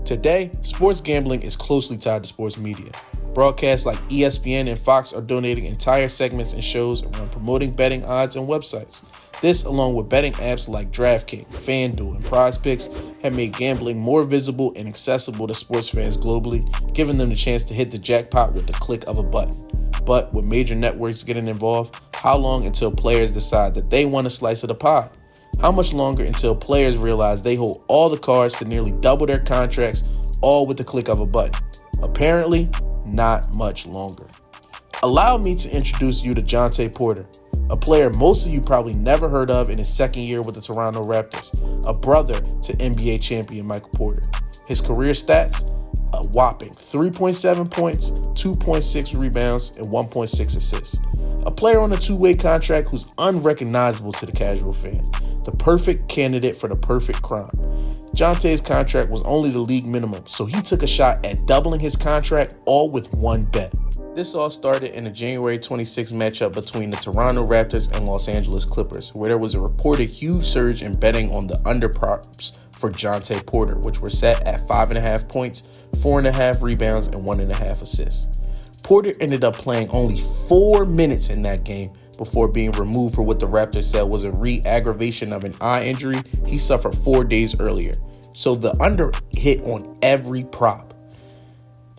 Today, sports gambling is closely tied to sports media. Broadcasts like ESPN and FOX are donating entire segments and shows around promoting betting odds and websites. This, along with betting apps like DraftKings, FanDuel, and PrizePicks, have made gambling more visible and accessible to sports fans globally, giving them the chance to hit the jackpot with the click of a button. But with major networks getting involved, how long until players decide that they want a slice of the pie? How much longer until players realize they hold all the cards to nearly double their contracts, all with the click of a button? Apparently, not much longer. Allow me to introduce you to Jontay Porter, a player most of you probably never heard of in his second year with the Toronto Raptors, a brother to NBA champion Michael Porter. His career stats: a whopping 3.7 points, 2.6 rebounds, and 1.6 assists. A player on a two-way contract who's unrecognizable to the casual fan. The perfect candidate for the perfect crime. Jontay's contract was only the league minimum, so he took a shot at doubling his contract, all with one bet. This all started in a January 26 matchup between the Toronto Raptors and Los Angeles Clippers, where there was a reported huge surge in betting on the under props for Jontay Porter, which were set at 5.5 points, 4.5 rebounds, and 1.5 assists. Porter ended up playing only 4 minutes in that game before being removed for what the Raptors said was a re-aggravation of an eye injury he suffered 4 days earlier. So the under hit on every prop.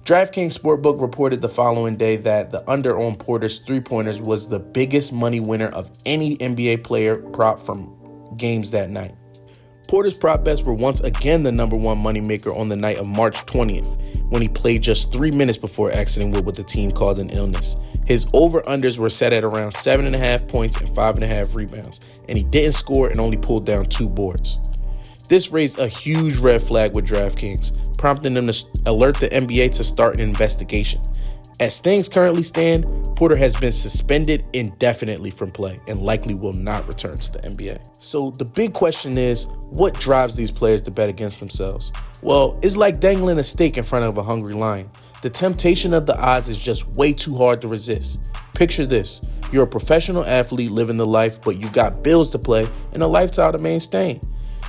DraftKings Sportbook reported the following day that the under on Porter's three-pointers was the biggest money winner of any NBA player prop from games that night. Porter's prop bets were once again the number one moneymaker on the night of March 20th, when he played just 3 minutes before exiting with what the team called an illness. His over-unders were set at around 7.5 points and 5.5 rebounds, and he didn't score and only pulled down 2 boards. This raised a huge red flag with DraftKings, prompting them to alert the NBA to start an investigation. As things currently stand, Porter has been suspended indefinitely from play and likely will not return to the NBA. So the big question is, what drives these players to bet against themselves? Well, it's like dangling a steak in front of a hungry lion. The temptation of the odds is just way too hard to resist. Picture this: you're a professional athlete living the life, but you got bills to pay and a lifestyle to maintain.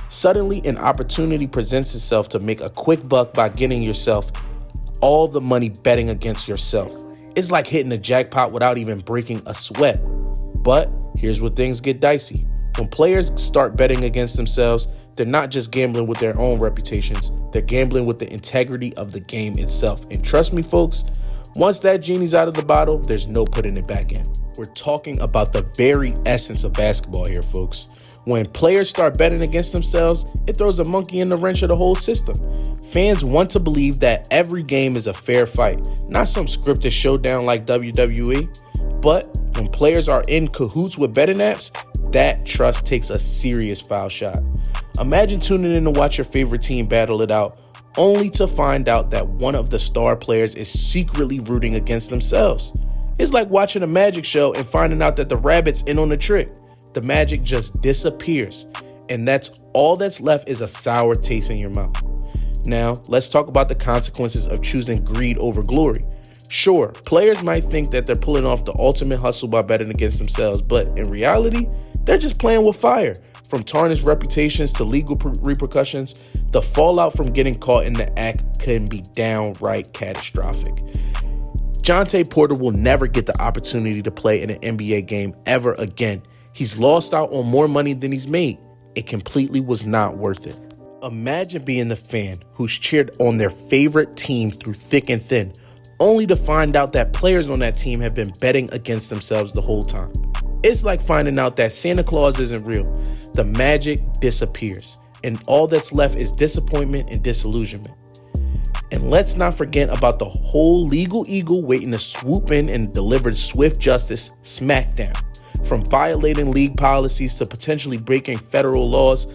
Suddenly, an opportunity presents itself to make a quick buck by getting yourself all the money betting against yourself. It's like hitting a jackpot without even breaking a sweat. But here's where things get dicey. When players start betting against themselves, they're not just gambling with their own reputations, they're gambling with the integrity of the game itself. And trust me, folks, once that genie's out of the bottle, there's no putting it back in. We're talking about the very essence of basketball here, folks. When players start betting against themselves, it throws a monkey in the wrench of the whole system. Fans want to believe that every game is a fair fight, not some scripted showdown like WWE. But when players are in cahoots with betting apps, that trust takes a serious foul shot. Imagine tuning in to watch your favorite team battle it out, only to find out that one of the star players is secretly rooting against themselves. It's like watching a magic show and finding out that the rabbit's in on the trick. The magic just disappears, and that's all that's left is a sour taste in your mouth. Now, let's talk about the consequences of choosing greed over glory. Sure, players might think that they're pulling off the ultimate hustle by betting against themselves, but in reality, they're just playing with fire. From tarnished reputations to legal repercussions, the fallout from getting caught in the act can be downright catastrophic. Jontay Porter will never get the opportunity to play in an NBA game ever again. He's lost out on more money than he's made. It completely was not worth it. Imagine being the fan who's cheered on their favorite team through thick and thin, only to find out that players on that team have been betting against themselves the whole time. It's like finding out that Santa Claus isn't real. The magic disappears, and all that's left is disappointment and disillusionment. And let's not forget about the whole legal eagle waiting to swoop in and deliver swift justice smackdown. From violating league policies to potentially breaking federal laws,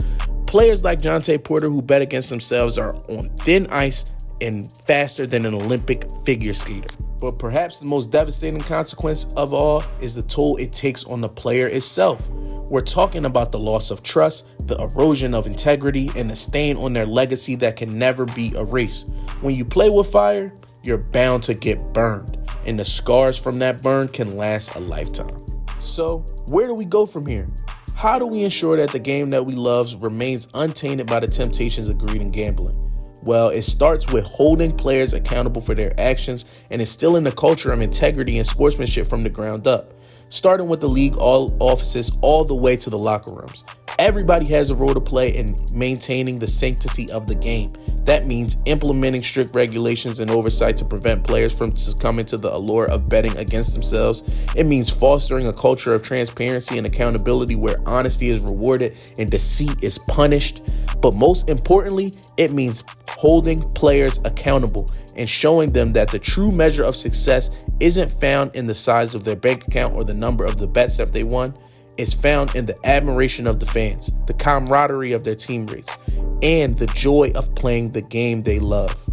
players like Jontay Porter who bet against themselves are on thin ice and faster than an Olympic figure skater. But perhaps the most devastating consequence of all is the toll it takes on the player itself. We're talking about the loss of trust, the erosion of integrity, and the stain on their legacy that can never be erased. When you play with fire, you're bound to get burned, and the scars from that burn can last a lifetime. So, where do we go from here? How do we ensure that the game that we love remains untainted by the temptations of greed and gambling? Well, it starts with holding players accountable for their actions and instilling a culture of integrity and sportsmanship from the ground up, starting with the league offices all the way to the locker rooms. Everybody has a role to play in maintaining the sanctity of the game. That means implementing strict regulations and oversight to prevent players from succumbing to the allure of betting against themselves. It means fostering a culture of transparency and accountability where honesty is rewarded and deceit is punished. But most importantly, it means holding players accountable and showing them that the true measure of success isn't found in the size of their bank account or the number of the bets that they won. It's found in the admiration of the fans, the camaraderie of their teammates, and the joy of playing the game they love.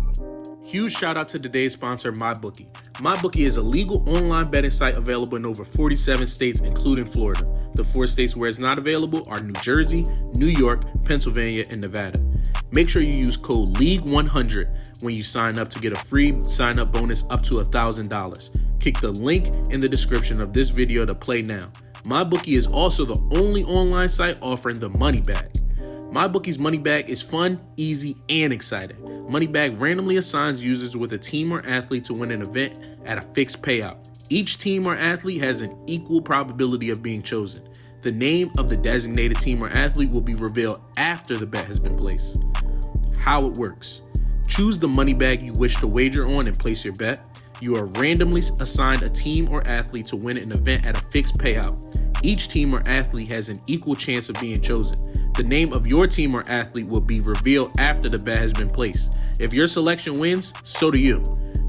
Huge shout out to today's sponsor, MyBookie. MyBookie is a legal online betting site available in over 47 states, including Florida. The 4 states where it's not available are New Jersey, New York, Pennsylvania, and Nevada. Make sure you use code LEAGUE100 when you sign up to get a free sign-up bonus up to $1,000. Click the link in the description of this video to play now. MyBookie is also the only online site offering the money bag. MyBookie's money bag is fun, easy, and exciting. Money bag randomly assigns users with a team or athlete to win an event at a fixed payout. Each team or athlete has an equal probability of being chosen. The name of the designated team or athlete will be revealed after the bet has been placed. How it works: choose the money bag you wish to wager on and place your bet. You are randomly assigned a team or athlete to win an event at a fixed payout. Each team or athlete has an equal chance of being chosen. The name of your team or athlete will be revealed after the bet has been placed. If your selection wins, so do you.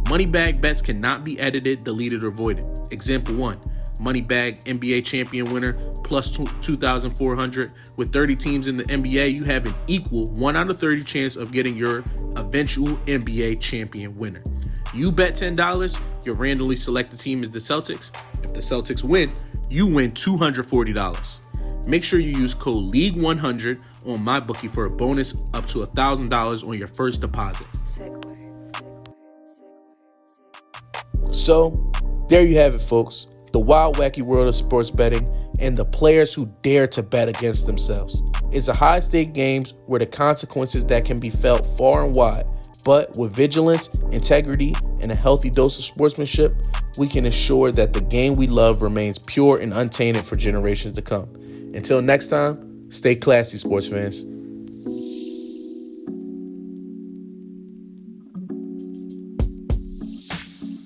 Money bag bets cannot be edited, deleted, or voided. Example 1. Money bag NBA champion winner plus 2,400. With 30 teams in the NBA, you have an equal 1 out of 30 chance of getting your eventual NBA champion winner. You bet $10, your randomly selected team is the Celtics. If the Celtics win, you win $240. Make sure you use code LEAGUE100 on MyBookie for a bonus up to $1,000 on your first deposit. So, there you have it, folks. The wild, wacky world of sports betting and the players who dare to bet against themselves. It's a high-stake game where the consequences that can be felt far and wide. But with vigilance, integrity, and a healthy dose of sportsmanship, we can ensure that the game we love remains pure and untainted for generations to come. Until next time, stay classy, sports fans.